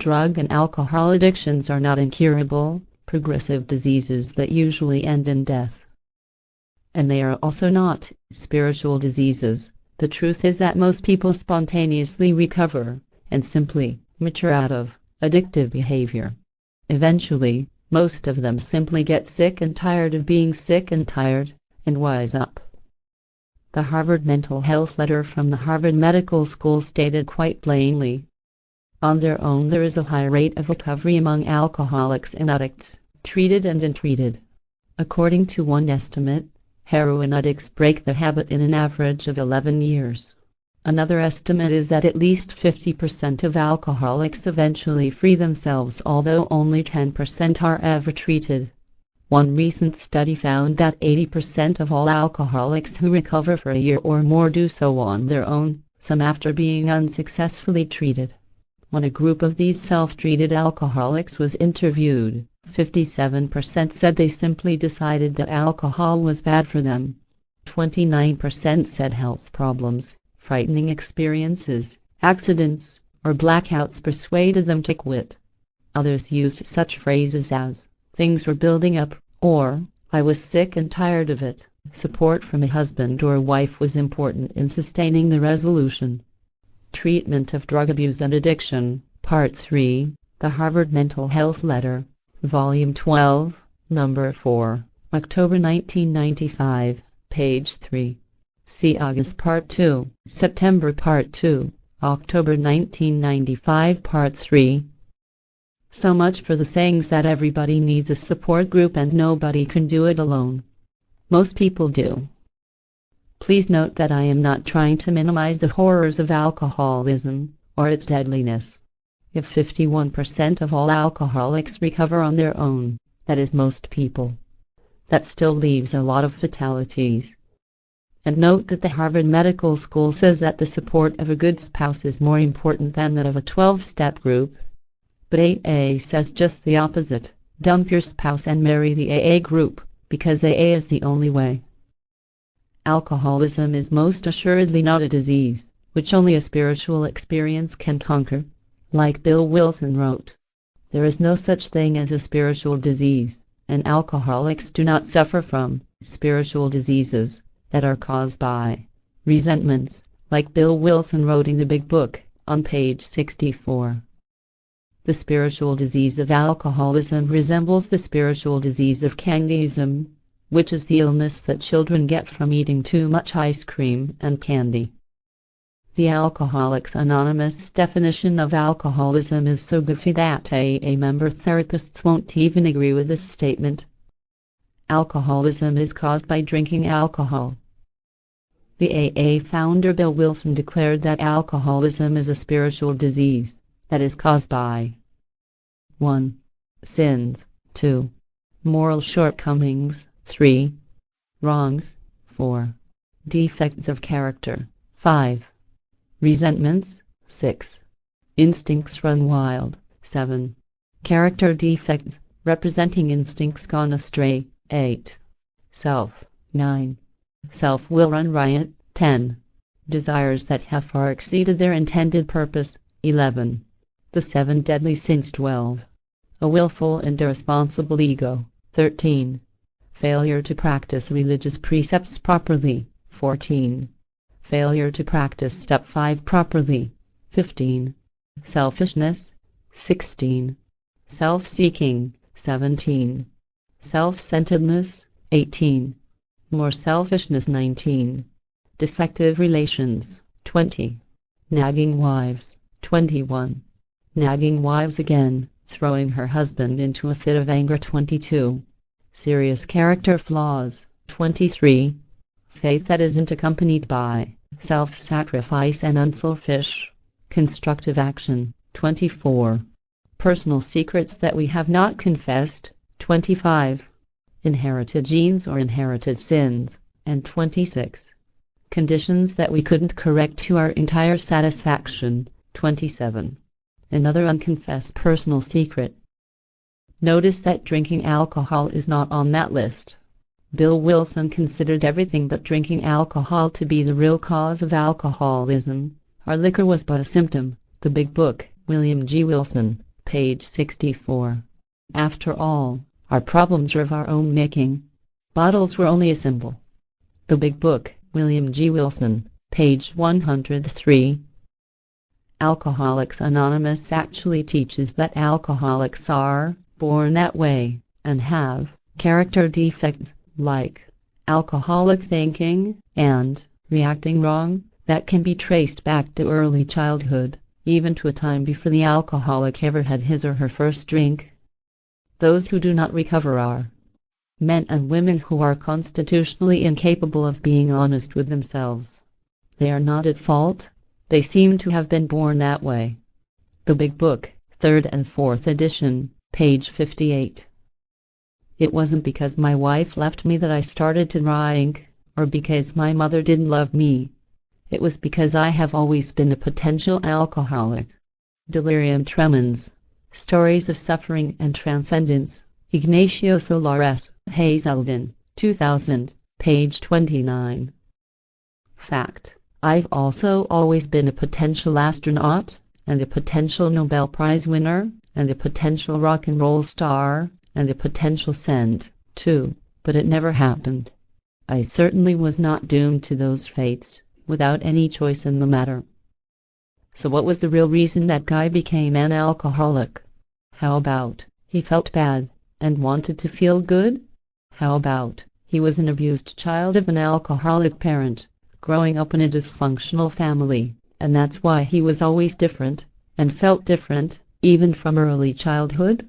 Drug and alcohol addictions are not incurable, progressive diseases that usually end in death. And they are also not spiritual diseases. The truth is that most people spontaneously recover and simply mature out of addictive behavior. Eventually, most of them simply get sick and tired of being sick and tired, and wise up. The Harvard Mental Health Letter from the Harvard Medical School stated quite plainly, on their own there is a high rate of recovery among alcoholics and addicts, treated and untreated. According to one estimate, heroin addicts break the habit in an average of 11 years. Another estimate is that at least 50% of alcoholics eventually free themselves, although only 10% are ever treated. One recent study found that 80% of all alcoholics who recover for a year or more do so on their own, some after being unsuccessfully treated. When a group of these self-treated alcoholics was interviewed, 57% said they simply decided that alcohol was bad for them. 29% said health problems, frightening experiences, accidents, or blackouts persuaded them to quit. Others used such phrases as, "things were building up," or, "I was sick and tired of it." Support from a husband or wife was important in sustaining the resolution. Treatment of Drug Abuse and Addiction, Part 3, The Harvard Mental Health Letter, Volume 12, Number 4, October 1995, page 3. See August Part 2, September Part 2, October 1995 Part 3. So much for the sayings that everybody needs a support group and nobody can do it alone. Most people do. Please note that I am not trying to minimize the horrors of alcoholism or its deadliness. If 51% of all alcoholics recover on their own, that is most people. That still leaves a lot of fatalities. And note that the Harvard Medical School says that the support of a good spouse is more important than that of a 12-step group. But AA says just the opposite. Dump your spouse and marry the AA group, because AA is the only way. Alcoholism is most assuredly not a disease, which only a spiritual experience can conquer. Like Bill Wilson wrote, there is no such thing as a spiritual disease, and alcoholics do not suffer from spiritual diseases that are caused by resentments, like Bill Wilson wrote in the Big Book, on page 64. The spiritual disease of alcoholism resembles the spiritual disease of candyism, which is the illness that children get from eating too much ice cream and candy. The Alcoholics Anonymous definition of alcoholism is so goofy that AA member therapists won't even agree with this statement. Alcoholism is caused by drinking alcohol. The AA founder Bill Wilson declared that alcoholism is a spiritual disease that is caused by 1. Sins, 2. Moral shortcomings, 3. Wrongs, 4. Defects of character, 5. Resentments, 6. Instincts run wild, 7. Character defects, representing instincts gone astray, 8. Self, 9. Self-will run riot, 10. Desires that have far exceeded their intended purpose, 11. The 7 deadly sins, 12. A willful and irresponsible ego, 13. Failure to practice religious precepts properly, 14. Failure to practice step 5 properly, 15. Selfishness, 16. Self-seeking, 17. Self-centeredness, 18. More selfishness, 19. Defective relations, 20. Nagging wives, 21. Nagging wives again, throwing her husband into a fit of anger, 22. Serious character flaws, 23. Faith that isn't accompanied by self-sacrifice and unselfish, constructive action, 24. Personal secrets that we have not confessed, 25. Inherited genes or inherited sins, and 26. Conditions that we couldn't correct to our entire satisfaction, 27. Another unconfessed personal secret. Notice that drinking alcohol is not on that list. Bill Wilson considered everything but drinking alcohol to be the real cause of alcoholism. Our liquor was but a symptom. The Big Book, William G. Wilson, page 64. After all, our problems are of our own making. Bottles were only a symbol. The Big Book, William G. Wilson, page 103. Alcoholics Anonymous actually teaches that alcoholics are born that way and have character defects like alcoholic thinking and reacting wrong that can be traced back to early childhood, even to a time before the alcoholic ever had his or her first drink. Those who do not recover are men and women who are constitutionally incapable of being honest with themselves. They are not at fault. They seem to have been born that way. The Big Book, 3rd and 4th edition, page 58. It wasn't because my wife left me that I started to drink, or because my mother didn't love me. It was because I have always been a potential alcoholic. Delirium Tremens, Stories of Suffering and Transcendence, Ignacio Solares, Hazelden, 2000, page 29. Fact: I've also always been a potential astronaut, and a potential Nobel Prize winner, and a potential rock and roll star, and a potential saint, too, but it never happened. I certainly was not doomed to those fates, without any choice in the matter. So what was the real reason that guy became an alcoholic? How about he felt bad and wanted to feel good? How about he was an abused child of an alcoholic parent, growing up in a dysfunctional family, and that's why he was always different, and felt different, even from early childhood?